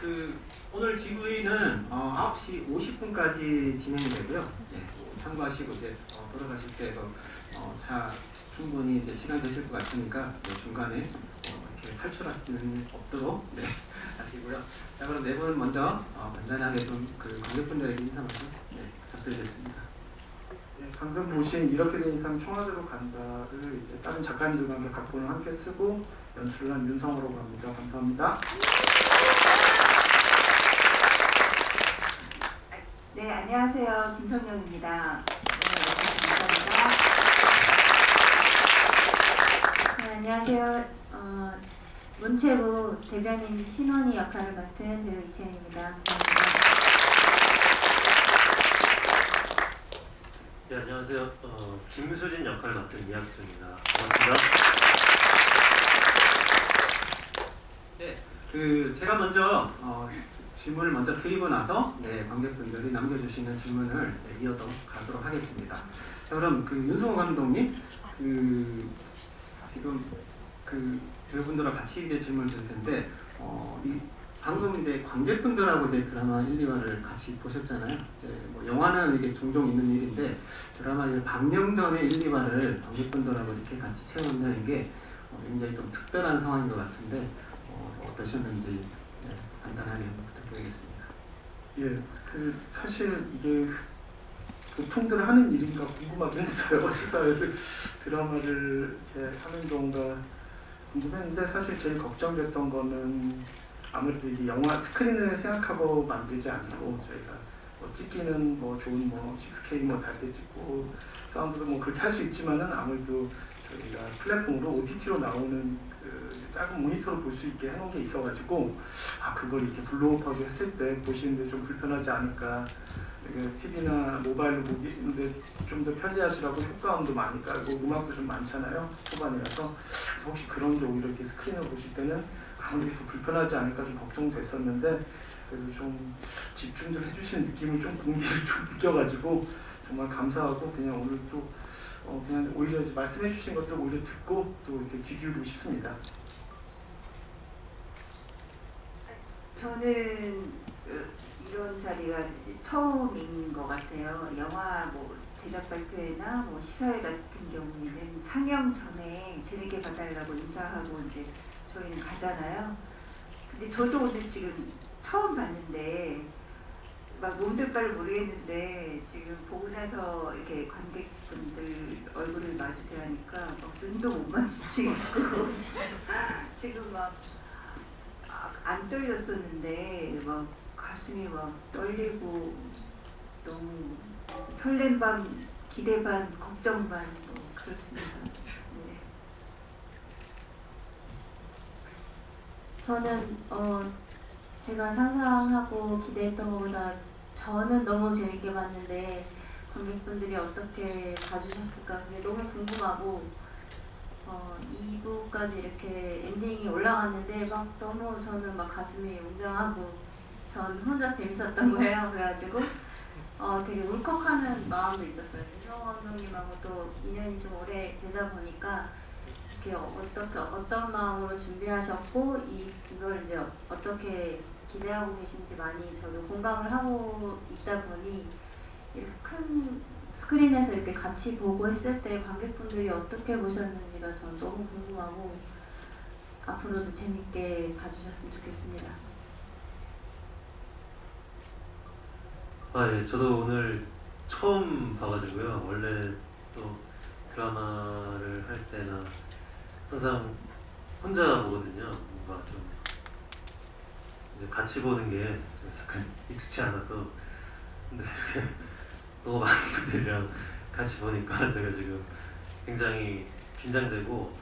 오늘 GV는 9시 50분까지 진행이 되고요. 네, 참고하시고 이제 돌아가실 때도 차 충분히 이제 시간 되실 것 같으니까 중간에 이렇게 탈출하시는 일 없도록 하시고요. 자, 그럼 네 분 먼저 간단하게 좀 관객분들에게 인사 말씀 부탁드리겠습니다. 네, 방금 보신 이렇게 된 이상 청와대로 간다를 이제 다른 작가님들과 함께 각본을 함께 쓰고 연출을 한 윤성호라고 합니다. 감사합니다. 네, 안녕하세요. 김선영입니다. 감사합니다. 네, 안녕하세요. 문체부 대변인 신원희 역할을 맡은 배우 이채연입니다. 감사합니다. 네, 안녕하세요. 김수진 역할을 맡은 이학수입니다. 반갑습니다. 네, 제가 먼저 질문을 먼저 드리고 나서 관객분들이 남겨주시는 질문을 이어서 가도록 하겠습니다. 자, 그럼 윤성호 감독님, 지금 배우분들과 같이 이제 질문을 드릴 텐데, 방금 이제 관객분들하고 이제 드라마 1, 2화를 같이 보셨잖아요. 이제 뭐 영화는 이게 종종 있는 일인데 드라마 방영전의 1, 2화를 관객분들하고 이렇게 같이 체험한다는 게 굉장히 좀 특별한 상황인 것 같은데 어떠셨는지 간단하게 부탁드리겠습니다. 예, 사실 이게 보통들 하는 일인가 궁금하긴 했어요. 시사회를 드라마를 이렇게 하는 건가 궁금했는데 사실 제일 걱정됐던 거는 아무래도 이게 영화 스크린을 생각하고 만들지 않고 저희가 찍기는 좋은 6K 달게 찍고 사운드도 그렇게 할 수 있지만은 아무래도 저희가 플랫폼으로 OTT로 나오는 작은 모니터로 볼 수 있게 해놓은 게 있어가지고 그걸 이렇게 블로우업하게 했을 때 보시는데 좀 불편하지 않을까. TV나 모바일로 보기인데 좀 더 편리하시라고 효과음도 많이 깔고 음악도 좀 많잖아요. 초반이라서 혹시 그런 게 오히려 이렇게 스크린을 보실 때는 아무래도 불편하지 않을까 좀 걱정됐었는데 그래도 좀 집중 좀 해주시는 느낌을 좀 공기를 좀 느껴가지고 정말 감사하고 그냥 오늘 또 그냥 오히려 이제 말씀해주신 것들을 오히려 듣고 또 이렇게 귀 기울이고 싶습니다. 저는 이런 자리가 처음인 것 같아요. 영화 제작 발표회나 시사회 같은 경우에는 상영 전에 재밌게 봐달라고 인사하고 이제 저희는 가잖아요. 근데 저도 오늘 지금 처음 봤는데 몸둘 바를 모르겠는데 지금 보고 나서 이렇게 관객분들 얼굴을 마주 대하니까 눈도 못 마주치겠고 지금 안 떨렸었는데 가슴이 떨리고 너무 설렘 반 기대 반 걱정 반 그렇습니다. 네. 저는 제가 상상하고 기대했던 것보다 저는 너무 재밌게 봤는데 관객분들이 어떻게 봐주셨을까 그게 너무 궁금하고 2부까지 이렇게 엔딩이 올라갔는데 너무 저는 가슴이 웅장하고 전 혼자 재밌었던 거예요. 그래가지고 되게 울컥하는 마음도 있었어요. 윤성호 감독님하고 또 인연이 좀 오래 되다 보니까 이렇게 어떤 마음으로 준비하셨고 이걸 이제 어떻게 기대하고 계신지 많이 저도 공감을 하고 있다 보니 이렇게 큰 스크린에서 이렇게 같이 보고 했을 때 관객분들이 어떻게 보셨는지가 저는 너무 궁금하고 앞으로도 재밌게 봐주셨으면 좋겠습니다. 예, 저도 오늘 처음 봐가지고요. 원래 또 드라마를 할 때나 항상 혼자 보거든요. 뭔가 좀 이제 같이 보는 게 약간 익숙치 않아서 근데 이렇게 너무 많은 분들이랑 같이 보니까 제가 지금 굉장히 긴장되고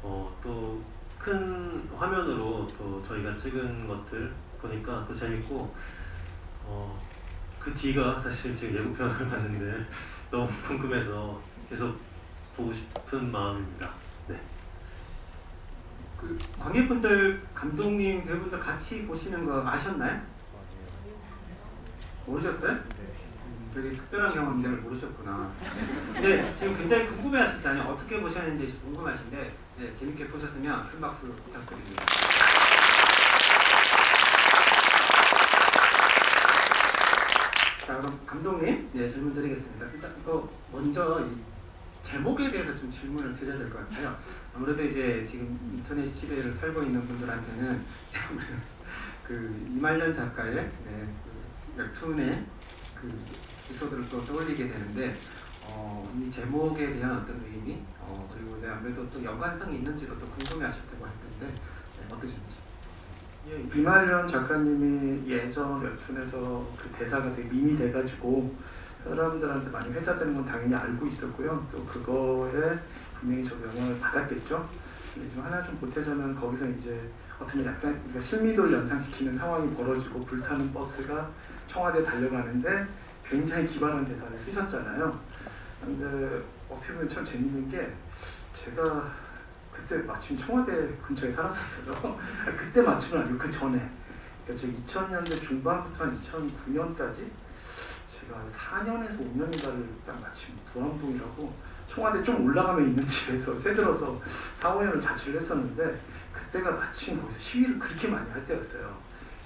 또 큰 화면으로 또 저희가 찍은 것들 보니까 또 재밌고 그 뒤가 사실 지금 예고편을 봤는데 너무 궁금해서 계속 보고 싶은 마음입니다. 네. 관객분들, 감독님, 배우분들 같이 보시는 거 아셨나요? 모르셨어요? 되게 특별한 경험인데 모르셨구나. 네, 지금 굉장히 궁금해하시잖아요. 어떻게 보셨는지 궁금하신데 재밌게 보셨으면 큰 박수 부탁드립니다. 자 그럼 감독님 질문 드리겠습니다. 일단 이거 먼저 이 제목에 대해서 좀 질문을 드려야 될 것 같아요. 아무래도 이제 지금 인터넷 시대를 살고 있는 분들한테는 그 이말년 작가의 그 웹툰의 그 에피소드를 또 떠올리게 되는데 이 제목에 대한 어떤 의미 그리고 이제 아무래도 또 연관성이 있는지도 또 궁금해하실 테고 할 텐데 어떠신지? 예, 이말년 작가님이 예전 웹툰에서 그 대사가 되게 밈이 돼가지고 사람들한테 많이 회자되는 건 당연히 알고 있었고요. 또 그거에 분명히 저도 영향을 받았겠죠. 근데 지금 하나 좀 보태자면 거기서 이제 어떻게 약간 우리가 실미도를 연상시키는 상황이 벌어지고 불타는 버스가 청와대에 달려가는데 굉장히 기발한 대사를 쓰셨잖아요. 근데 어떻게 보면 참 재밌는 게 제가 그때 마침 청와대 근처에 살았었어요. 그때 마침은 아니고 그 전에. 그러니까 제가 2000년대 중반부터 한 2009년까지 제가 4년에서 5년인가를 딱 마침 부암동이라고 청와대 좀 올라가면 있는 집에서 새들어서 4, 5년을 자취를 했었는데 그때가 마침 거기서 시위를 그렇게 많이 할 때였어요.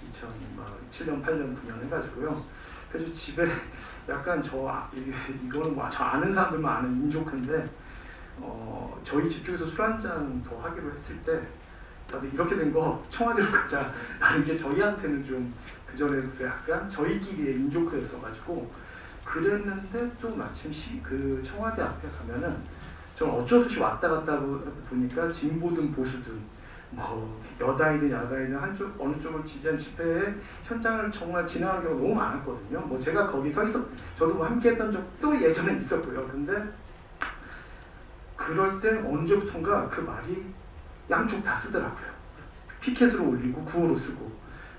2007년, 8년, 9년 해가지고요. 그래서 집에 약간 이거는 뭐 저 아는 사람들만 아는 인조크인데 저희 집 쪽에서 술 한잔 더 하기로 했을 때 다들 이렇게 된 거 청와대로 가자 라는 게 저희한테는 좀 그전에부터 약간 저희끼리의 인조크였어가지고 그랬는데 또 마침 그 청와대 앞에 가면은 저는 어쩔 수 없이 왔다 갔다 보니까 진보든 보수든 뭐 여당이든 야당이든 한쪽 어느 쪽을 지지한 집회에 현장을 정말 지나가는 경우가 너무 많았거든요. 뭐 제가 거기 서 있었 저도 뭐 함께했던 적도 예전에 있었고요. 근데 그럴 때 언제부턴가 그 말이 양쪽 다 쓰더라고요. 피켓으로 올리고 구호로 쓰고.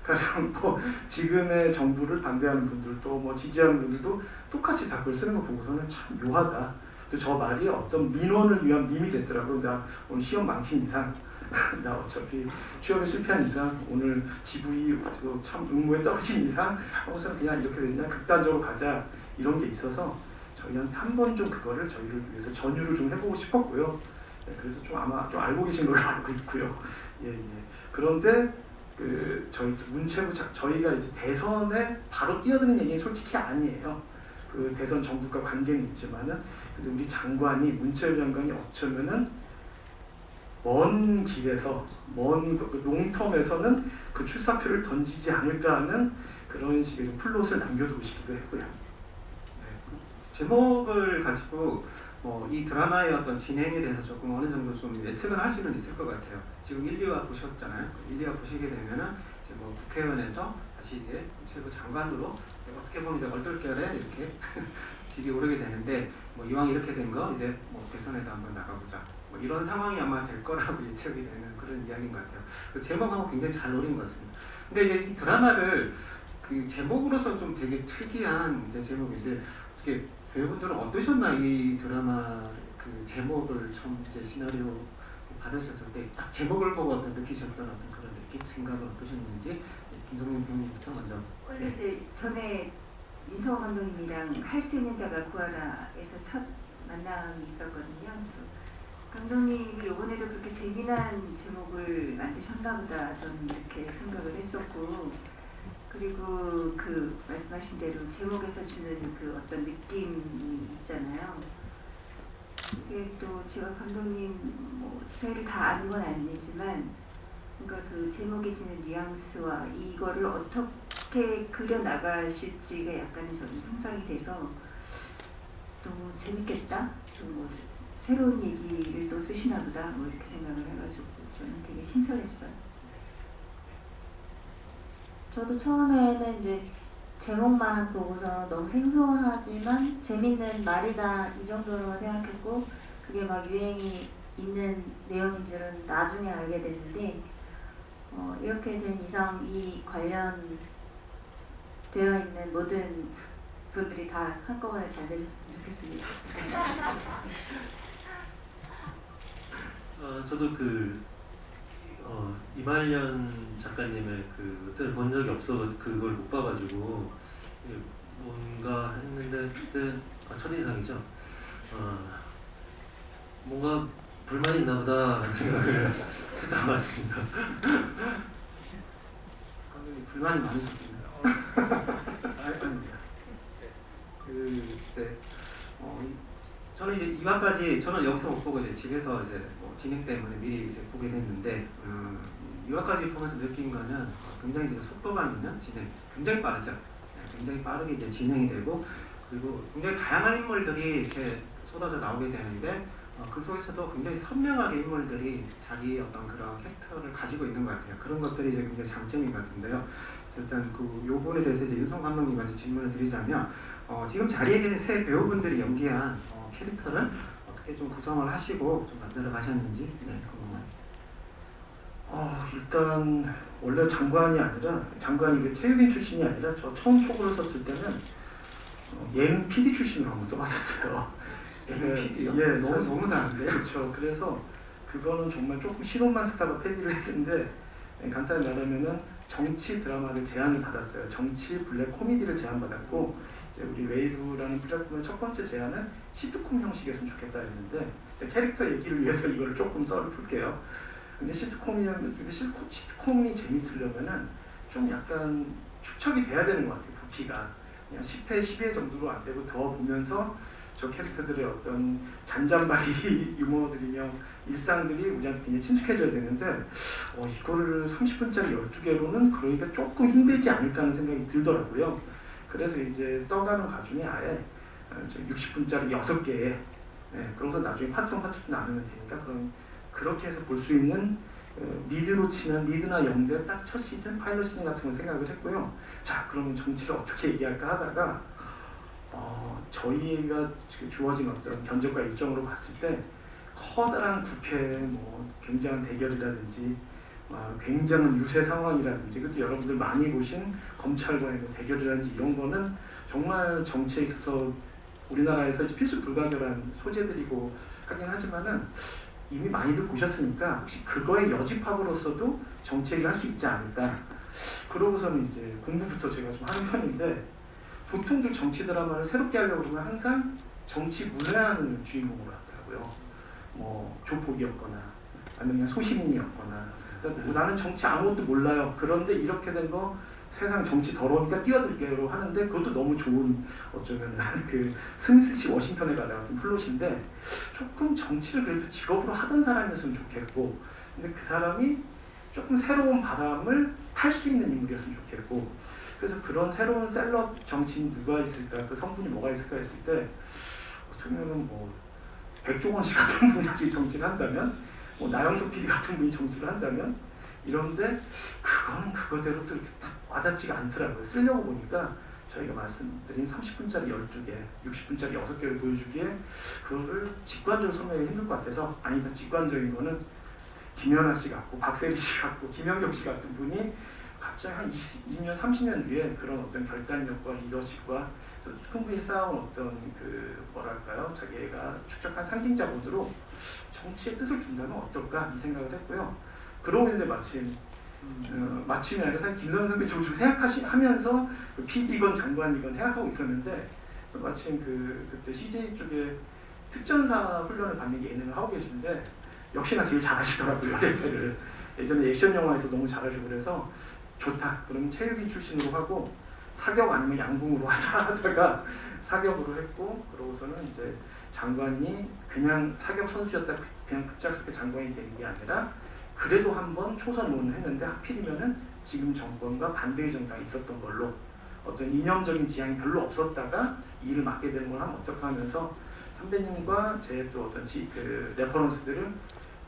그러니까 뭐 지금의 정부를 반대하는 분들도 뭐 지지하는 분들도 똑같이 다 그걸 쓰는 거 보고서는 참 묘하다. 또 저 말이 어떤 민원을 위한 밈이 됐더라고요. 나 오늘 시험 망친 이상, 나 어차피 취업에 실패한 이상, 오늘 GV 참 응모에 떨어진 이상 하고서는 그냥 이렇게 되냐 극단적으로 가자 이런 게 있어서 저희한테 한 번 좀 그거를 저희를 위해서 전유를 좀 해보고 싶었고요. 그래서 좀 아마 좀 알고 계신 걸로 알고 있고요. 그런데 그 저희 문체부 저희가 이제 대선에 바로 뛰어드는 얘기는 솔직히 아니에요. 그 대선 정국과 관계는 있지만은 근데 우리 장관이 문체부 장관이 어쩌면은 먼 길에서 먼 롱텀에서는 그 출사표를 던지지 않을까 하는 그런 식의 좀 플롯을 남겨두고 싶기도 했고요. 제목을 가지고 이 드라마의 어떤 진행에 대해서 조금 어느 정도 좀 예측은 할 수는 있을 것 같아요. 지금 1, 2화 보셨잖아요. 1, 2화 보시게 되면은 이제 뭐 국회의원에서 다시 이제 문체부 장관으로 어떻게 보면 이제 얼떨결에 이렇게 직이 오르게 되는데 뭐 이왕 이렇게 된 거 이제 뭐 대선에도 한번 나가보자. 뭐 이런 상황이 아마 될 거라고 예측이 되는 그런 이야기인 것 같아요. 그 제목하고 굉장히 잘 노린 것 같습니다. 근데 이제 이 드라마를 그 제목으로서 좀 되게 특이한 이제 제목인데 어떻게 배우분들은 어떠셨나 이 드라마 그 제목을 처음 이제 시나리오 받으셨을 때 딱 제목을 보고 어떤 느끼셨던 어떤 그런 느낌 생각은 어떠셨는지 김성민 배우님부터 먼저. 원래 이제 전에 윤성호 감독님이랑 할 수 있는 자가 구하라에서 첫 만남이 있었거든요. 그래서 감독님이 이번에도 그렇게 재미난 제목을 만드셨나 보다 저는 이렇게 생각을 했었고 그리고 그 말씀하신 대로 제목에서 주는 그 어떤 느낌이 있잖아요. 이게 또 제가 감독님 뭐 스타일을 다 아는 건 아니지만 그러니까 그 제목에 주는 뉘앙스와 이거를 어떻게 그려 나가실지가 약간은 저는 상상이 돼서 너무 재밌겠다. 뭐 새로운 얘기를 또 쓰시나 보다. 뭐 이렇게 생각을 해가지고 저는 되게 신선했어요. 저도 처음에는 이제 제목만 보고서 너무 생소하지만 재밌는 말이다 이 정도로만 생각했고 그게 막 유행이 있는 내용인 줄은 나중에 알게 됐는데 이렇게 된 이상 이 관련되어 있는 모든 분들이 다 한꺼번에 잘 되셨으면 좋겠습니다. 저도 이말년 작가님의 그 뜻을 본 적이 없어서 그걸 못 봐가지고 뭔가 했는데 그때 첫인상이죠. 뭔가 불만이 있나 보다 생각을 했던 것 같습니다. 불만이 많으셨군요. 아닙니다. 이제 저는 이제 2화까지 저는 여기서 못 보고 이제 집에서 이제 뭐 진행 때문에 미리 이제 보게 됐는데 2화까지 보면서 느낀 거는 굉장히 이제 속도감 있는 진행, 굉장히 빠르죠. 네, 굉장히 빠르게 이제 진행이 되고 그리고 굉장히 다양한 인물들이 이렇게 쏟아져 나오게 되는데 그 속에서도 굉장히 선명하게 인물들이 자기 어떤 그런 캐릭터를 가지고 있는 것 같아요. 그런 것들이 이제 굉장히 장점인 것 같은데요. 일단 요 부분에 대해서 이제 윤성 감독님한테 질문을 드리자면 지금 자리에 계신 세 배우분들이 연기한 캐릭터를 어떻게 좀 구성을 하시고 좀 만들어 가셨는지 궁금해요. 일단 원래 장관이 그 체육인 출신이 아니라 저 처음 초구를 섰을 때는 예능 PD 출신으로 한번 써봤었어요. 예능 PD요? 예, 너무 다른데. 그렇죠. 그래서 그거는 정말 조금 신혼만 쓰다가 폐기를 했는데 간단히 말하면은 정치 드라마를 제안을 받았어요. 정치 블랙 코미디를 제안받았고 이제 우리 웨이브라는 플랫폼의 첫 번째 제안은 시트콤 형식이었으면 좋겠다 했는데 캐릭터 얘기를 위해서 이거를 조금 썰을 풀게요. 근데 시트콤이 재밌으려면은 좀 약간 축척이 돼야 되는 것 같아요. 부피가 그냥 10회, 12회 정도로 안 되고 더 보면서 저 캐릭터들의 어떤 잔잔바리 유머들이며 일상들이 우리한테 굉장히 친숙해져야 되는데 이거를 30분짜리 12개로는 그러기가 조금 힘들지 않을까 하는 생각이 들더라고요. 그래서 이제 써가는 과중에 아예 60분짜리 6개에 그러면서 나중에 파트 1, 파트 2 나누면 되니까 그렇게 해서 볼 수 있는 미드로 치면 미드나 영대 딱 첫 시즌, 파일럿 시즌 같은 걸 생각을 했고요. 자, 그러면 정치를 어떻게 얘기할까 하다가 저희가 주어진 어떤 견적과 일정으로 봤을 때 커다란 국회 뭐 굉장한 대결이라든지 굉장한 유세 상황이라든지 그것도 여러분들 많이 보신 검찰과의 뭐 대결이라든지 이런 거는 정말 정치에 있어서 우리나라에서 필수 불가결한 소재들이고 하긴 하지만은 이미 많이들 보셨으니까 혹시 그거의 여집합으로서도 정치 얘기를 할 수 있지 않을까. 그러고서는 이제 공부부터 제가 좀 하는 편인데 보통들 정치 드라마를 새롭게 하려고 그러면 항상 정치 문외한을 주인공으로 하더라고요. 뭐 조폭이었거나 아니면 그냥 소시민이었거나 그러니까 나는 정치 아무것도 몰라요. 그런데 이렇게 된 거 세상 정치 더러우니까 뛰어들게요 하는데 그것도 너무 좋은 어쩌면 그 스미스시 워싱턴에 가다 같은 플롯인데 조금 정치를 그래도 직업으로 하던 사람이었으면 좋겠고 근데 그 사람이 조금 새로운 바람을 탈 수 있는 인물이었으면 좋겠고 그래서 그런 새로운 셀럽 정치인 누가 있을까 그 성분이 뭐가 있을까 했을 때 어떻게 보면 뭐 백종원 씨 같은 분이 정치를 한다면 뭐 나영석 PD 같은 분이 정치를 한다면 이런데 그거는 그거대로 또 이렇게 딱 와닿지가 않더라고요. 쓰려고 보니까 저희가 말씀드린 30분짜리 12개, 60분짜리 6개를 보여주기에 그거를 직관적으로 설명하기 힘들 것 같아서 아니다. 직관적인 거는 김연아 씨 같고 박세리 씨 같고 김연경 씨 같은 분이 갑자기 한 20년, 30년 뒤에 그런 어떤 결단력과 리더십과 충분히 쌓아온 어떤 그 뭐랄까요 자기가 축적한 상징자본으로 정치의 뜻을 준다면 어떨까 이 생각을 했고요. 그러고 있는데 마침이 아니라 사실 김선영 선배 좀 생각하면서 그 PD건 장관이건 생각하고 있었는데 마침 그때 CJ 쪽에 특전사 훈련을 받는 예능을 하고 계신데 역시나 제일 잘하시더라고요. 래퍼를 예전에 액션 영화에서 너무 잘하시고 그래서 좋다. 그러면 체육인 출신으로 하고 사격 아니면 양궁으로 하자 하다가 사격으로 했고 그러고서는 이제 장관이 그냥 사격 선수였다 그냥 급작스럽게 장관이 되는 게 아니라 그래도 한번 초선 의원을 했는데 하필이면은 지금 정권과 반대의 정당이 있었던 걸로 어떤 이념적인 지향이 별로 없었다가 이 일을 맡게 되는 걸 하면 어떨까 하면서 선배님과 제 또 어떤 그 레퍼런스들을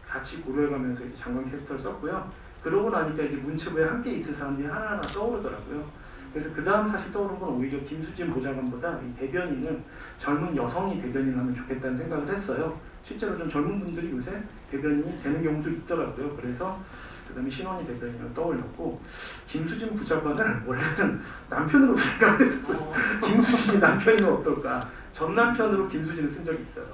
같이 고려해가면서 이제 장관 캐릭터를 썼고요. 그러고 나니까 이제 문체부에 함께 있을 사람들이 하나하나 떠오르더라고요. 그래서 그 다음 사실 떠오른 건 오히려 김수진 보좌관보다 이 대변인은 젊은 여성이 대변인을 하면 좋겠다는 생각을 했어요. 실제로 좀 젊은 분들이 요새 대변인이 되는 경우도 있더라고요. 그래서 그 다음에 신원희 대변인을 떠올렸고 김수진 부장관을 원래는 남편으로 생각을 했었어요. 김수진이 남편이면 어떨까. 전 남편으로 김수진을 쓴 적이 있어요.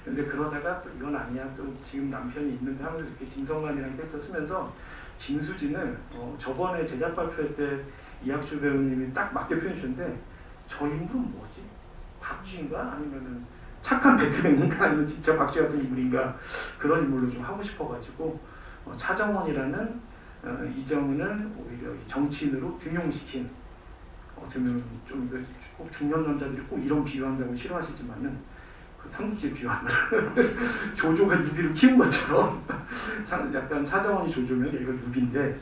근데 그러다가 또 이건 아니야. 또 지금 남편이 있는데 하면서 이렇게 김성만이라는 캐릭터 쓰면서 김수진을 저번에 제작 발표회 때 이학주 배우님이 딱 맞게 표현해 주셨는데 저 인물은 뭐지? 박쥐인가? 아니면은 착한 배트맨인가? 아니면 진짜 박쥐 같은 인물인가? 그런 인물로 좀 하고 싶어가지고 차정원이라는 이정은을 오히려 정치인으로 등용시킨 어쩌면 좀 꼭 중년남자들이 꼭 이런 비유한다고 싫어하시지만은 그 삼국지 비유하는 조조가 유비를 키운 것처럼 약간 차정원이 조조면 얘가 유비인데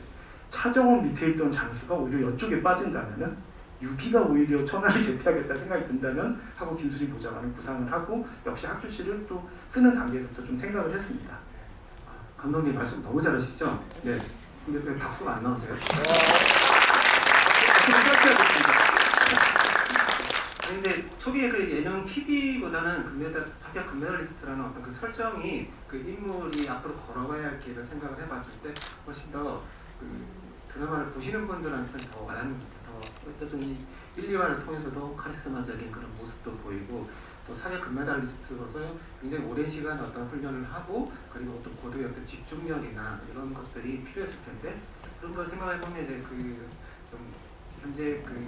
차정원 밑에 있던 장수가 오히려 이쪽에 빠진다면은 유비가 오히려 천하를 제패하겠다 생각이 든다면 하고 김수리 보좌관은 구상을 하고 역시 학주시를 또 쓰는 단계에서부터 좀 생각을 했습니다. 감독님 말씀 너무 잘하시죠? 네. 근데 왜 박수가 안 나오세요? 아니, 근데 초기에 그 예능 PD보다는 사격 금메달리스트라는 어떤 그 설정이 그 인물이 앞으로 걸어가야 할 길을 생각을 해봤을 때 훨씬 더 그 드라마를 보시는 분들한테는 더 와닿는 것 같아요. 더 어쨌든 이 1, 2화를 통해서도 카리스마적인 그런 모습도 보이고 또 사격 금메달리스트로서 굉장히 오랜 시간 어떤 훈련을 하고 그리고 어떤 고도의 어떤 집중력이나 이런 것들이 필요했을 텐데 그런 걸 생각해보면 이제 그 좀 현재 그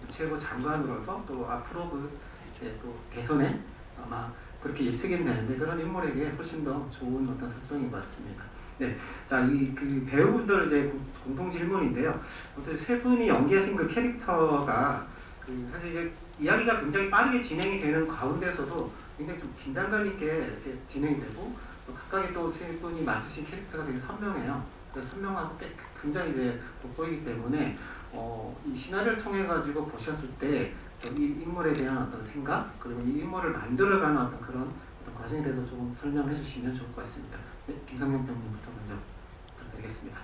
최고 장관으로서 또 앞으로 그 이제 또 대선에 아마 그렇게 예측이 되는데 그런 인물에게 훨씬 더 좋은 어떤 설정인 것 같습니다. 네, 자 이 그 배우분들 이제 공통 질문인데요. 어떻게 세 분이 연기하신 그 캐릭터가 그 사실 이제 이야기가 굉장히 빠르게 진행이 되는 가운데서도 굉장히 좀 긴장감 있게 이렇게 진행이 되고 또 각각의 또 세 분이 맡으신 캐릭터가 되게 선명해요. 선명하고 굉장히 이제 돋보이기 때문에 이 시나리오를 통해 가지고 보셨을 때 이 인물에 대한 어떤 생각 그리고 이 인물을 만들어가는 어떤 그런 어떤 과정에 대해서 조금 설명해 주시면 좋을 것 같습니다. 네, 김성경 배우님부터 먼저 부탁드리겠습니다.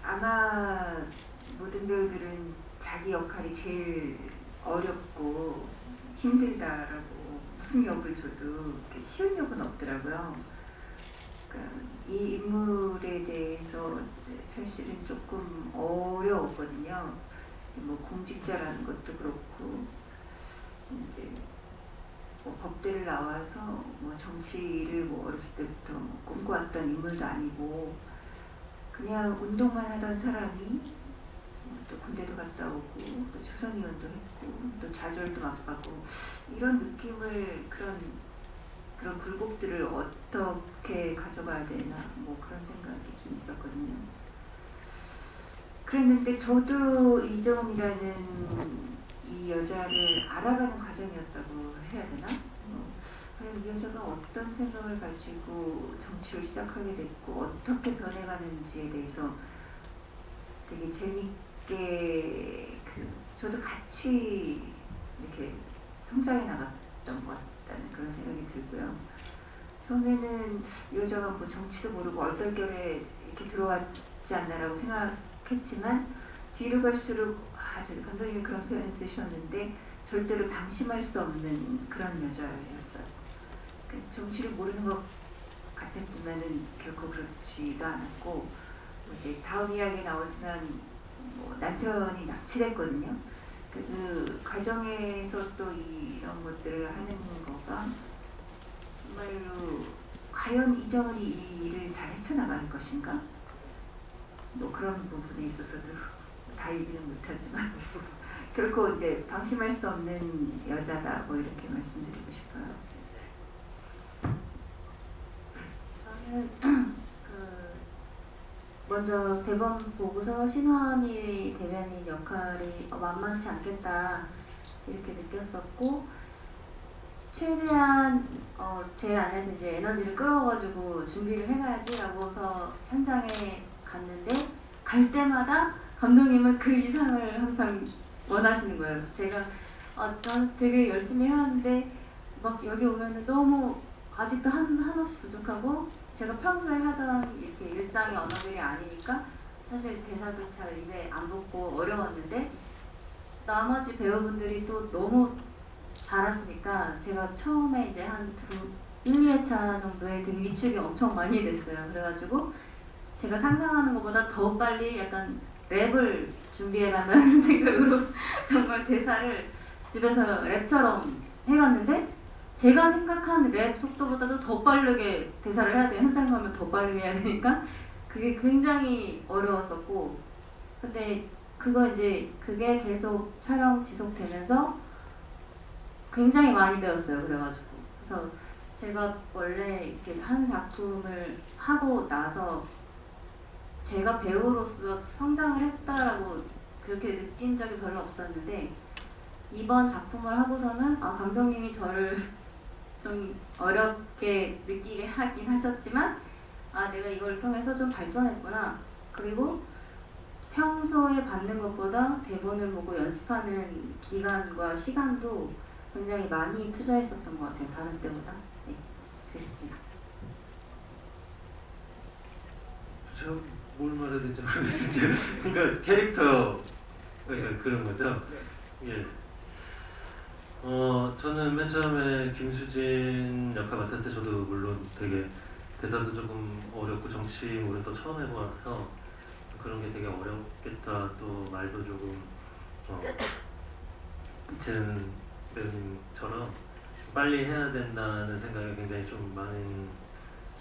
아마 모든 배우들은 자기 역할이 제일 어렵고 힘들다라고 무슨 역을 줘도 쉬운 역은 없더라고요. 그러니까 이 인물에 대해서 사실은 조금 어려웠거든요. 뭐 공직자라는 것도 그렇고 이제 뭐 법대를 나와서 뭐 정치를 뭐 어렸을 때부터 뭐 꿈꿔왔던 인물도 아니고 그냥 운동만 하던 사람이 또 군대도 갔다 오고 또 조선위원도 했고 또 좌절도 맛봤고 이런 느낌을 그런 굴곡들을 어떻게 가져가야 되나 뭐 그런 생각이 좀 있었거든요. 그랬는데 저도 이정이라는 이 여자를 알아가는 과정이었다고 해야 되나? 과연 이 여자가 어떤 생각을 가지고 정치를 시작하게 됐고 어떻게 변해가는지에 대해서 되게 재밌게 저도 같이 이렇게 성장해 나갔던 것 같다는 그런 생각이 들고요. 처음에는 이 여자가 뭐 정치도 모르고 얼떨결에 이렇게 들어왔지 않나라고 생각했지만 뒤로 갈수록 저희 감독님이 그런 표현 쓰셨는데 절대로 방심할 수 없는 그런 여자였어요. 정치를 모르는 것 같았지만은 결코 그렇지가 않았고 뭐 이제 다음 이야기에 나오지만 뭐 남편이 납치됐거든요. 그 과정에서 또 이런 것들을 하는 거가 정말로 과연 이정은이 이 일을 잘 헤쳐나갈 것인가? 뭐 그런 부분에 있어서도 다 얘기는 못하지만 결코 이제 방심할 수 없는 여자다 뭐 이렇게 말씀드리고 싶어요. 저는 먼저 대본 보고서 신환이 대변인 역할이 만만치 않겠다 이렇게 느꼈었고 최대한 제 안에서 이제 에너지를 끌어가지고 준비를 해가야지라고서 현장에 갔는데 갈 때마다 감독님은 그 이상을 항상 원하시는 거예요. 그래서 제가 난 되게 열심히 해왔는데 막 여기 오면은 너무 아직도 한없이 부족하고 제가 평소에 하던 이렇게 일상의 언어들이 아니니까 사실 대사도 잘 입에 안 붙고 어려웠는데 나머지 배우분들이 또 너무 잘하시니까 제가 처음에 이제 한 1, 2회차 정도에 되게 위축이 엄청 많이 됐어요. 그래가지고 제가 상상하는 것보다 더 빨리 약간 랩을 준비해라는 생각으로 정말 대사를 집에서 랩처럼 해갔는데 제가 생각한 랩 속도보다도 더 빠르게 대사를 해야 돼요. 현장 가면 더 빠르게 해야 되니까 그게 굉장히 어려웠었고 근데 그게 계속 촬영 지속되면서 굉장히 많이 배웠어요. 그래서 제가 원래 이렇게 한 작품을 하고 나서 제가 배우로서 성장을 했다라고 그렇게 느낀 적이 별로 없었는데 이번 작품을 하고서는 감독님이 저를 좀 어렵게 느끼게 하긴 하셨지만 내가 이걸 통해서 좀 발전했구나. 그리고 평소에 받는 것보다 대본을 보고 연습하는 기간과 시간도 굉장히 많이 투자했었던 것 같아요. 다른 때보다. 네, 그랬습니다. 제가 뭘 말해야 될지 모르겠는데 그러니까 캐릭터 그런 거죠? 예. 저는 맨 처음에 김수진 역할 맡았을 때 저도 물론 되게 대사도 조금 어렵고 정치물은 또 처음 해봐서 그런 게 되게 어렵겠다. 또 말도 조금 이채은 배우님처럼 빨리 해야 된다는 생각에 굉장히 좀 많은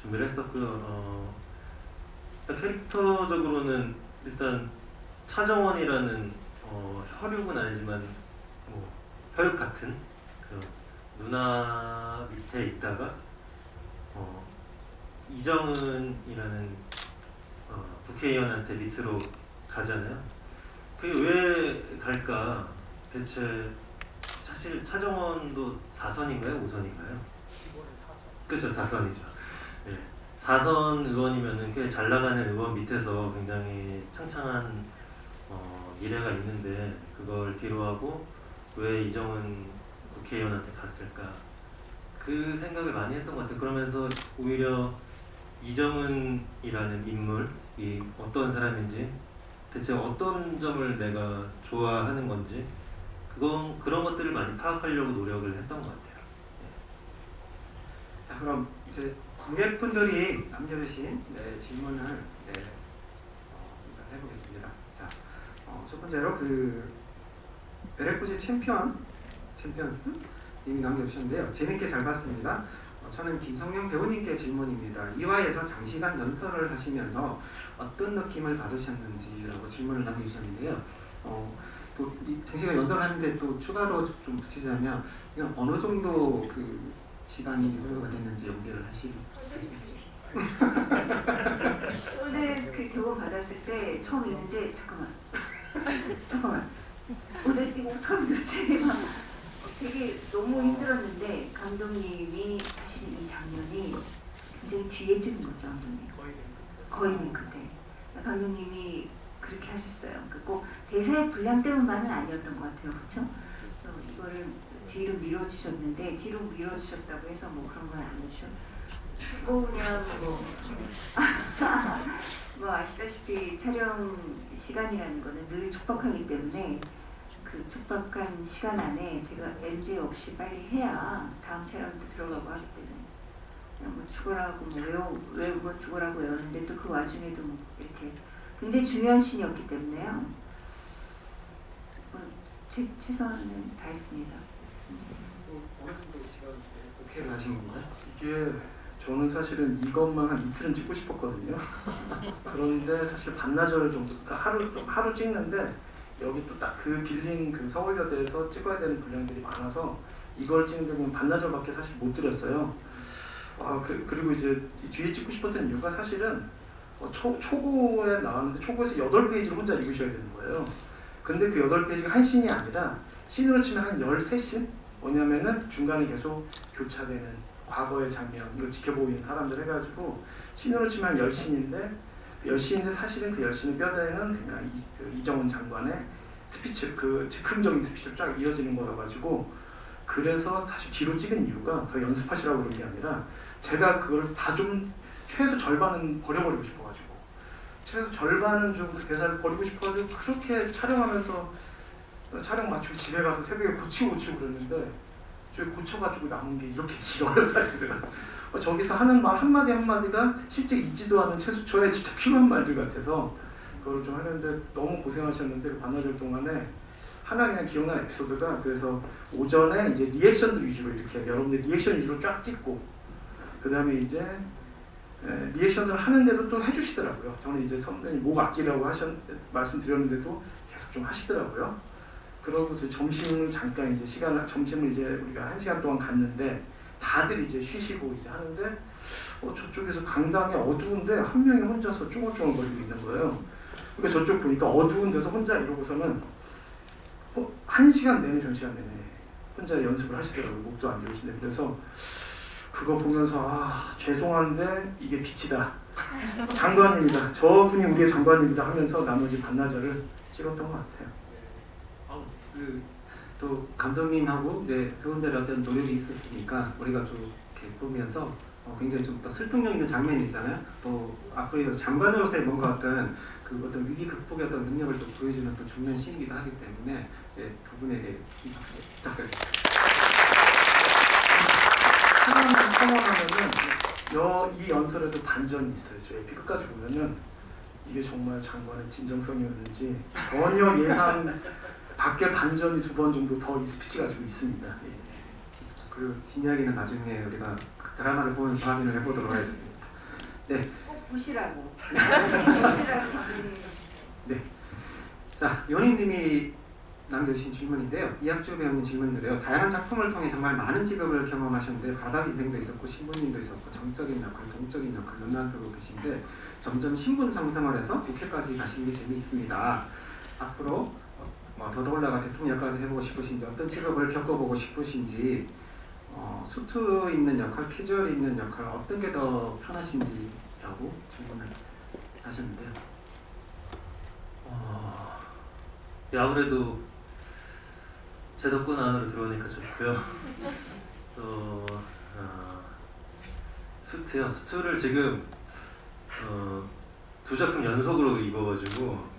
준비를 했었고요. 캐릭터적으로는 일단 차정원이라는 혈육은 아니지만 뭐 혈육 같은 그 누나 밑에 있다가 이정은이라는 국회의원한테 밑으로 가잖아요. 그게 왜 갈까? 대체 사실 차정원도 4선인가요? 5선인가요? 그렇죠, 4선이죠. 예. 4선 의원이면은 꽤 잘 나가는 의원 밑에서 굉장히 창창한 미래가 있는데 그걸 뒤로하고 왜 이정은 국회의원한테 갔을까? 그 생각을 많이 했던 것 같아요. 그러면서 오히려 이정은이라는 인물이 어떤 사람인지 대체 어떤 점을 내가 좋아하는 건지 그런 것들을 많이 파악하려고 노력을 했던 것 같아요. 자, 그럼 이제 관객분들이 남겨주신 질문을 해보겠습니다. 자, 첫 번째로 베레포시 챔피언스 님이 남겨주셨는데요. 재밌게 잘 봤습니다. 저는 김성령 배우님께 질문입니다. 2화에서 장시간 연설을 하시면서 어떤 느낌을 받으셨는지라고 질문을 남겨주셨는데요. 또 이 장시간 연설하는데 또 추가로 좀 붙이자면 그냥 어느 정도 그 시간이 소요가 됐는지 연결을 하시고. 저는 그 교본 받았을 때 처음 읽는데 잠깐만 오늘 이거 어떡하면 좋지? 막 되게 너무 힘들었는데 감독님이 사실 이 장면이 굉장히 뒤에 찍은 거죠. 감독님 거의 맨 끝에 감독님이 그렇게 하셨어요. 꼭 대사의 분량 때문만은 아니었던 것 같아요. 그렇죠? 이거를 뒤로 밀어주셨는데 뒤로 밀어주셨다고 해서 뭐 그런 건 아니죠. 그냥 뭐 아시다시피 촬영 시간이라는 거는 늘 촉박하기 때문에 그 촉박한 시간 안에 제가 NG 없이 빨리 해야 다음 촬영도 들어가고 하기 때문에 그냥 뭐 죽어라고 뭐 죽어라고 외웠는데 또 그 와중에도 뭐 이렇게 굉장히 중요한 신이었기 때문에요. 최선을 다했습니다. 어느 정도 시간 오케이를 하신 건가요? 이게 저는 사실은 이것만 한 이틀은 찍고 싶었거든요. 그런데 사실 반나절 정도, 그러니까 하루 찍는데 여기 또 딱 그 빌린 그 서울여대에서 찍어야 되는 분량들이 많아서 이걸 찍는데 그냥 반나절밖에 사실 못 드렸어요. 그리고 이제 뒤에 찍고 싶었던 이유가 사실은 초고에 나왔는데 초고에서 8페이지를 혼자 읽으셔야 되는 거예요. 근데 그 8페이지가 한 씬이 아니라 씬으로 치면 한 13씬? 뭐냐면은 중간에 계속 교차되는 과거의 장면, 이걸 지켜보고 있는 사람들 해가지고 씬으로 치면 10씬인데 10씬인데 사실은 그 10씬의 뼈대는 그냥 이정은 장관의 스피치, 그 즉흥적인 스피치로 쫙 이어지는 거여가지고 그래서 사실 뒤로 찍은 이유가 더 연습하시라고 그런 게 아니라 제가 그걸 다 좀 최소 절반은 버려버리고 싶어가지고 최소 절반은 좀 그 대사를 버리고 싶어가지고 그렇게 촬영하면서 촬영 마치고 집에 가서 새벽에 고치고 그랬는데 저희 고쳐가지고 남은 게 이렇게 길어요 사실은. 저기서 하는 말 한마디 한마디가 실제 있지도 않은 최수초의 진짜 필요한 말들 같아서 그걸 좀 하는데 너무 고생하셨는데 그 반나절 동안에 하나 그냥 기억나는 에피소드가 그래서 오전에 이제 리액션들 위주로 이렇게 여러분들 리액션 위주로 쫙 찍고 그 다음에 이제 리액션을 하는데도 또 해주시더라고요. 저는 이제 선배님 목 아끼라고 말씀드렸는데도 계속 좀 하시더라고요. 그러고 점심을 잠깐 이제 점심을 이제 우리가 1시간 동안 갔는데 다들 이제 쉬시고 이제 하는데 저쪽에서 강당이 어두운데 한 명이 혼자서 쭈글쭈글거리고 있는 거예요. 그러니까 저쪽 보니까 어두운 데서 혼자 이러고서는 1시간 내내 전시간 내내 혼자 연습을 하시더라고요. 목도 안 좋으신데. 그래서 그거 보면서 죄송한데 이게 빛이다. 장관입니다. 저분이 우리의 장관입니다 하면서 나머지 반나절을 찍었던 것 같아요. 또 감독님하고 이제 배우들의 어떤 노력이 있었으니까 우리가 좀 이렇게 보면서 굉장히 좀 더 설득력 있는 장면이 있잖아요. 또 앞으로 장관으로서의 뭔가 어떤 그 어떤 위기 극복의 어떤 능력을 또 보여주는 또 중요한 시이기도 하기 때문에 두 분에게 이 박수 부탁드립니다. 하면은 이 연설에도 반전이 있어요. 저 에피 끝까지 보면은 이게 정말 장관의 진정성이었는지 전혀 예상 밖에 반전이 2번 정도 더 이 스피치가 좀 있습니다. 그리고 뒷이야기는 나중에 우리가 드라마를 보면서 확인을 해보도록 하겠습니다. 네. 꼭 보시라고. 보시라고. 네. 자, 연희님이 남겨주신 질문인데요. 이학주 배우님 질문드려요. 다양한 작품을 통해 정말 많은 직업을 경험하셨는데 바다 기생도 있었고 신부님도 있었고 정적인 역할, 동적인 역할 넘나들고 계신데 점점 신분 상승을 해서 국회까지 가시는 게 재미있습니다. 앞으로 더더올라가 대통령까지 해보고 싶으신지 어떤 직업을 겪어보고 싶으신지 수트 있는 역할, 캐주얼 있는 역할 어떤 게 더 편하신지라고 질문을 하셨는데요. 아무래도 제 덕분 안으로 들어오니까 좋고요. 또 수트요. 수트를 지금 2작품 연속으로 입어가지고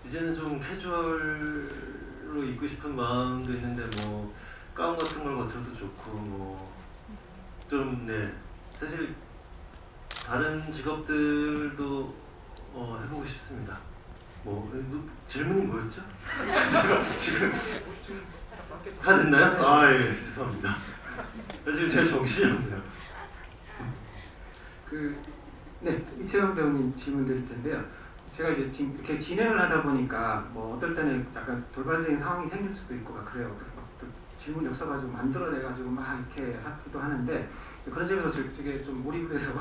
이제는 좀 캐주얼로 입고 싶은 마음도 있는데 뭐 가운 같은 걸 거쳐도 좋고 뭐 좀 사실 다른 직업들도 해보고 싶습니다. 질문이 뭐였죠? 지금 다 됐나요? 예, 죄송합니다. 지금 제 정신이 없네요. 이채영 배우님 질문 드릴 텐데요. 제가 이제 지금 이렇게 진행을 하다 보니까 어떨 때는 약간 돌발적인 상황이 생길 수도 있고 그래요. 또 질문이 없어가지고 만들어내가지고 막 이렇게 하기도 하는데 그런 점에서 되게 좀 몰입을 해서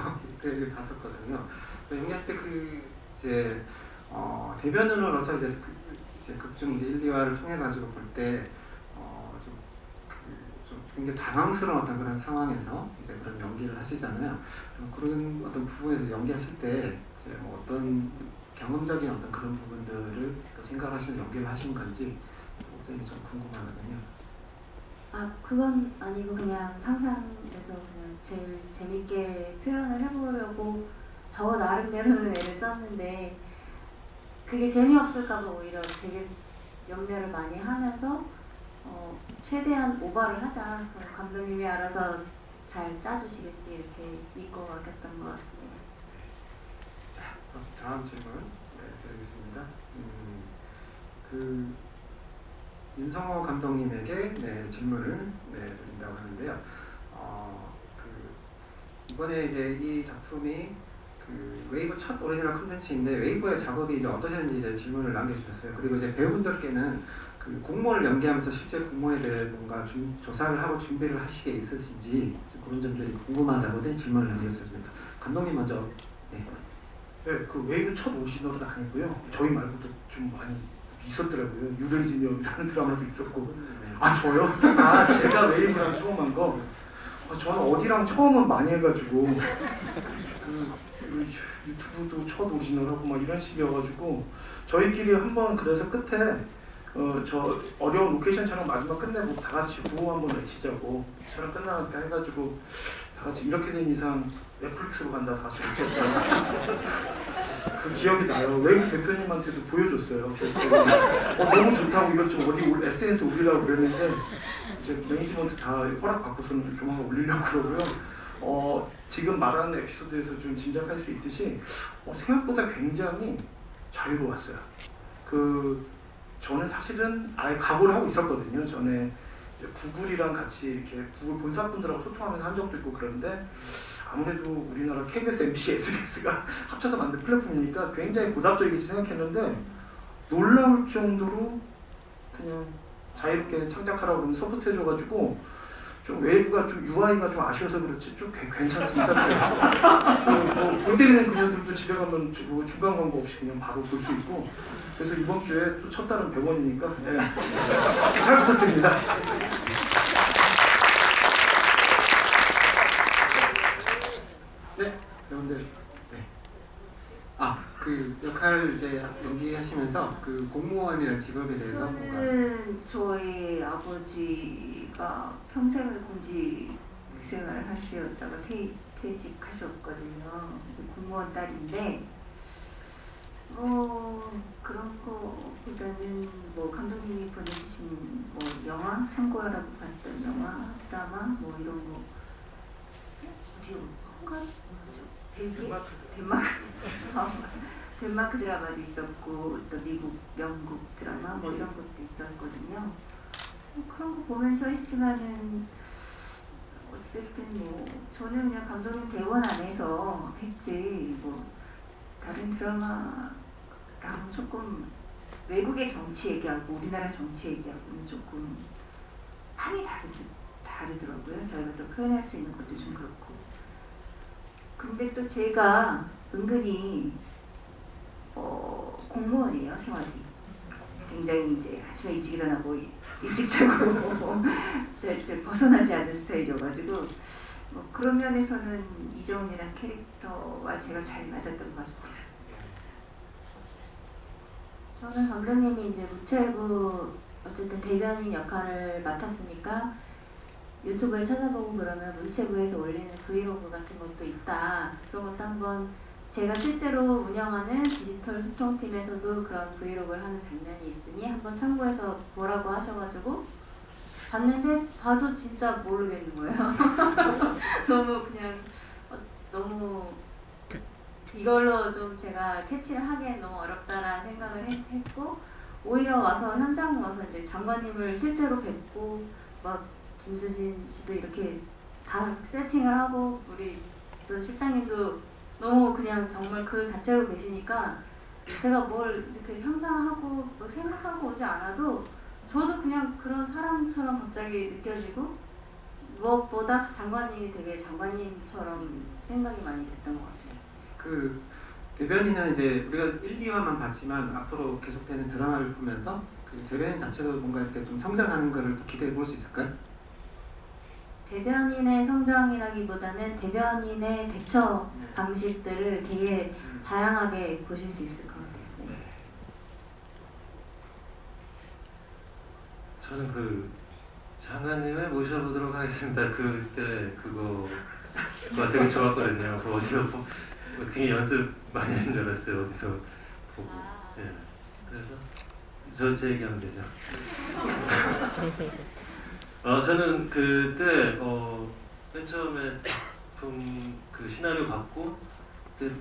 되게 봤었거든요. 연기했을 때 이제 대변인으로서 이제 극중 이제 1, 2화를 통해 가지고 볼 때 좀 굉장히 당황스러운 어떤 그런 상황에서 이제 그런 연기를 하시잖아요. 그런 어떤 부분에서 연기하실 때 이제 어떤 경험적인 어떤 그런 부분들을 생각하시면 연기를 하신 건지 굉장히 좀 궁금하거든요. 그건 아니고 그냥 상상해서 그냥 제일 재밌게 표현을 해보려고 저 나름대로는 애를 썼는데 그게 재미없을까봐 오히려 되게 염려를 많이 하면서 최대한 오버를 하자. 감독님이 알아서 잘 짜주시겠지 이렇게 믿고 맡겼던 것 같습니다. 자, 다음 질문 드리겠습니다. 윤성호 감독님에게 질문을 드린다고 하는데요. 이번에 이제 이 작품이 웨이브 첫 오리지널 콘텐츠인데 웨이브의 작업이 이제 어떠셨는지 이제 질문을 남겨주셨어요. 그리고 이제 배우분들께는 공모를 연기하면서 실제 공모에 대해 뭔가 조사를 하고 준비를 하시게 있으신지 그런 점들이 궁금하다고 질문을 남겨주셨습니다. 감독님 먼저. 네, 그 웨이브 첫 오리지널은 아니고요. 저희 말고도 좀 많이 있었더라고요. 유별진명이라는 드라마도 있었고. 저요? 제가 웨이브랑 처음 한 거. 저는 어디랑 처음은 많이 해가지고 유튜브도 첫 오리지널하고 막 이런 식이어가지고 저희끼리 한번 그래서 끝에 저 어려운 로케이션 촬영 마지막 끝내고 다 같이 구호 한번 외치자고 촬영 끝나니까 해가지고 다 같이 이렇게 된 이상 넷플릭스로 간다 다 같이 외쳤다. 그 기억이 나요. 웨이브 대표님한테도 보여줬어요. 너무 좋다고 이것 좀 어디 SNS 올리려고 그랬는데 이제 매니지먼트 다 허락받고서는 조만간 올리려고 그러고요. 지금 말하는 에피소드에서 좀 짐작할 수 있듯이 생각보다 굉장히 자유로웠어요. 저는 사실은 아예 각오를 하고 있었거든요. 전에 이제 구글이랑 같이 이렇게 구글 본사분들하고 소통하면서 한 적도 있고 그런데 아무래도 우리나라 KBS, MBC, SBS가 합쳐서 만든 플랫폼이니까 굉장히 고답적이겠지 생각했는데 놀라울 정도로 그냥 자유롭게 창작하라고 그러면 서포트해줘가지고 좀 외부가 좀 UI가 좀 아쉬워서 그렇지 좀 괜찮습니다. 뭐골 때리는 그녀들도 집에 가면 뭐 중간 광고 없이 그냥 바로 볼 수 있고 그래서 이번 주에 또 첫 달은 100원이니까 잘 부탁드립니다. 네, 여러분들. 네. 그 역할 이제 연기하시면서 그 공무원이라는 직업에 대해서 뭔가 저는 저희 아버지가 평생을 공직 생활을 하시었다가 퇴직하셨거든요. 공무원 딸인데 그런 거보다는 뭐 감독님이 보내주신 뭐 영화 참고하라고 봤던 영화 드라마 뭐 이런 거 덴마크 드라마도 있었고 또 미국, 영국 드라마 뭐 이런 것도 있었거든요. 그런 거 보면서 했지만은 어쨌든 뭐 저는 그냥 감독님 대원 안에서 했지 뭐 다른 드라마랑 조금 외국의 정치 얘기하고 우리나라 정치 얘기하고는 조금 판이 다르더라고요. 저희가 또 표현할 수 있는 것도 좀 그렇고. 근데 또 제가 은근히 공무원이에요, 생활이. 굉장히 이제 아침에 일찍 일어나고 일찍 자고 저 벗어나지 않는 스타일이어가지고 뭐 그런 면에서는 이정훈이란 캐릭터와 제가 잘 맞았던 것 같습니다. 저는 감독님이 이제 무체부 어쨌든 대변인 역할을 맡았으니까 유튜브를 찾아보고 그러면 문체부에서 올리는 브이로그 같은 것도 있다. 그런 것도 한번 제가 실제로 운영하는 디지털 소통팀에서도 그런 브이로그를 하는 장면이 있으니 한번 참고해서 보라고 하셔가지고 봤는데 봐도 진짜 모르겠는 거예요. 너무 그냥 너무 이걸로 좀 제가 캐치를 하기엔 너무 어렵다라는 생각을 했고 오히려 와서 현장 와서 이제 장관님을 실제로 뵙고 막 김수진 씨도 이렇게 다 세팅을 하고 우리 또 실장님도 너무 그냥 정말 그 자체로 계시니까 제가 뭘 이렇게 상상하고 뭐 생각하고 오지 않아도 저도 그냥 그런 사람처럼 갑자기 느껴지고 무엇보다 장관님이 되게 장관님처럼 생각이 많이 됐던 것 같아요. 그 대변인은 이제 우리가 1, 2화만 봤지만 앞으로 계속되는 드라마를 보면서 그 대변인 자체도 뭔가 이렇게 좀 성장하는 거를 기대해 볼 수 있을까요? 대변인의 성장이라기보다는 대변인의 대처 방식들을 되게 다양하게 보실 수 있을 것 같아요. 네. 저는 그 장관님을 모셔보도록 하겠습니다. 그때 그거 되게 좋았거든요. 그거 어디서 되게 연습 많이 하는 줄 알았어요. 어디서 보고. 예. 그래서 제 얘기하면 되죠. 저는 그때 맨 처음에 작품 그 시나리오 받고 그때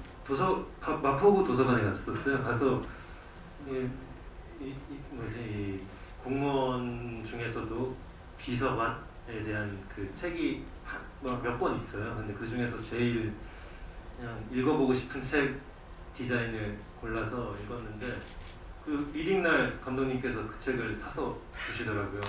마포구 도서관에 갔었어요. 가서 이 공무원 중에서도 비서관에 대한 그 책이 몇 권 있어요. 근데 그 중에서 제일 그냥 읽어보고 싶은 책 디자인을 골라서 읽었는데 그 리딩 날 감독님께서 그 책을 사서 주시더라고요.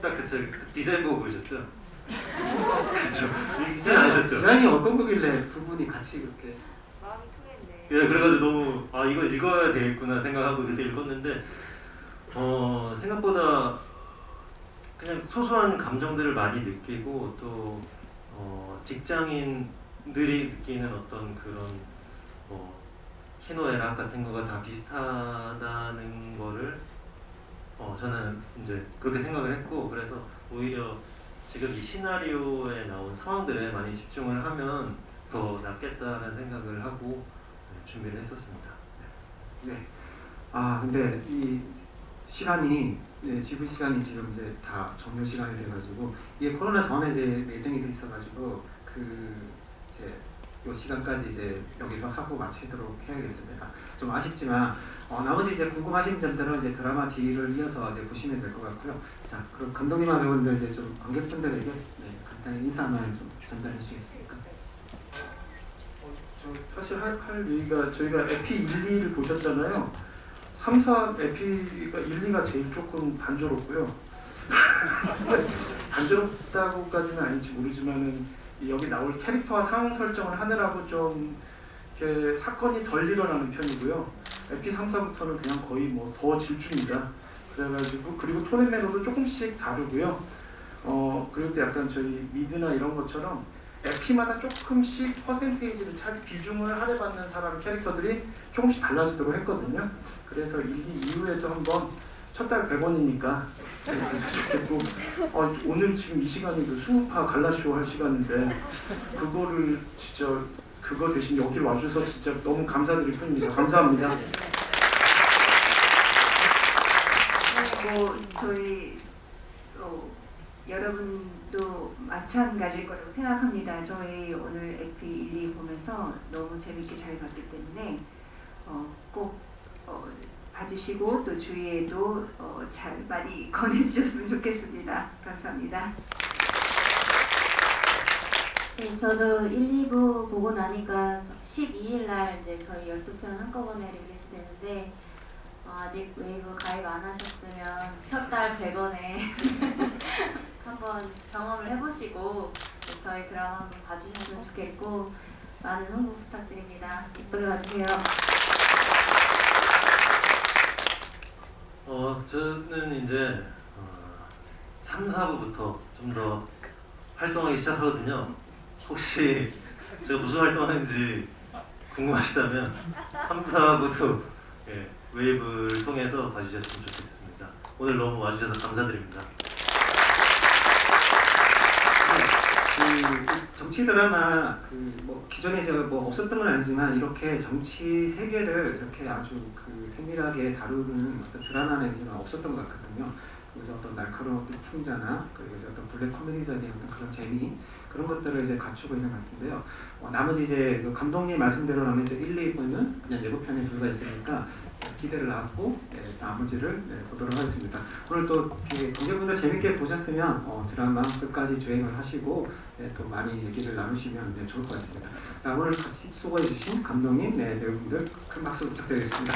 딱 그 책 디자인 보고 보셨죠? 그렇죠. 읽지 않으셨죠? 디자인이 어떤 거길래 두 분이 같이 그렇게 마음이 통했네. 예, 그래가지고 너무 이거 읽어야 되겠구나 생각하고 그때 읽었는데 생각보다 그냥 소소한 감정들을 많이 느끼고 또 직장인들이 느끼는 어떤 그런 희노애락 같은 거가 다 비슷하다는 거를 저는 이제 그렇게 생각을 했고 그래서 오히려 지금 이 시나리오에 나온 상황들에 많이 집중을 하면 더 낫겠다는 생각을 하고 준비를 했었습니다. 네. 근데 이 시간이 지부 시간이 지금 이제 다 종료 시간이 돼가지고 이게 코로나 전에 이제 예정이 돼 있어가지고 이제 요 시간까지 이제 여기서 하고 마치도록 해야겠습니다. 좀 아쉽지만 나머지 이제 궁금하신 점들은 이제 드라마 뒤를 이어서 이제 보시면 될 것 같고요. 자, 그럼 감독님과 배우분들 이제 좀 관객분들에게 간단히 인사 말 좀 전달해 주시겠습니까? 저 사실 할 얘기가 저희가 에피 1, 2를 보셨잖아요. 3, 4 에피가 1, 2가 제일 조금 단조롭고요. 단조롭다고까지는 아닌지 모르지만은 여기 나올 캐릭터와 상황 설정을 하느라고 좀 이렇게 사건이 덜 일어나는 편이고요. 에피 3, 4부터는 그냥 거의 뭐 더 질줍니다. 그래가지고 그리고 톤앤 매너도 조금씩 다르고요. 그리고 또 약간 저희 미드나 이런 것처럼 에피마다 조금씩 퍼센테이지를 비중을 할애받는 사람 캐릭터들이 조금씩 달라지도록 했거든요. 그래서 1, 2 이후에도 한번 첫 달 100원이니까 좋겠고 오늘 지금 이 시간이 그 수우파 갈라쇼 할 시간인데 그거를 진짜 그거 대신 여기 와주셔서 진짜 너무 감사드릴 뿐입니다. 감사합니다. 뭐 저희 여러분도 마찬가지일 거라고 생각합니다. 저희 오늘 에피 1, 2 보면서 너무 재밌게 잘 봤기 때문에 꼭 봐주시고 또 주위에도 잘 많이 권해주셨으면 좋겠습니다. 감사합니다. 네, 저도 1, 2부 보고 나니까 12일 날 이제 저희 12편 한꺼번에 리리즈 되는데 아직 웨이브 가입 안 하셨으면 첫 달 100원에 한번 경험을 해보시고 저희 드라마 한번 봐주셨으면 좋겠고 많은 홍보 부탁드립니다. 이쁘게 봐주세요. 저는 이제 3, 4부부터 좀 더 활동하기 시작하거든요. 혹시 제가 무슨 활동하는지 궁금하시다면 3, 4부도 웨이브를 통해서 봐주셨으면 좋겠습니다. 오늘 너무 와주셔서 감사드립니다. 그 정치 드라마 뭐 기존에 제가 뭐 없었던 건 아니지만 이렇게 정치 세계를 이렇게 아주 그 세밀하게 다루는 어떤 드라마는 이제 없었던 것 같거든요. 그래서 어떤 날카로운 풍자나 그리고 이제 어떤 블랙 코미디적인 어떤 그런 재미 그런 것들을 이제 갖추고 있는 것 같은데요. 나머지 이제 그 감독님 말씀대로라면 이제 1, 2부는 그냥 예고편에 불과했으니까 기대를 하고 나머지를 보도록 하겠습니다. 오늘 또 관객분들 재밌게 보셨으면 드라마 끝까지 주행을 하시고 또 많이 얘기를 나누시면 좋을 것 같습니다. 오늘 같이 수고해주신 감독님, 배우분들 큰 박수 부탁드리겠습니다.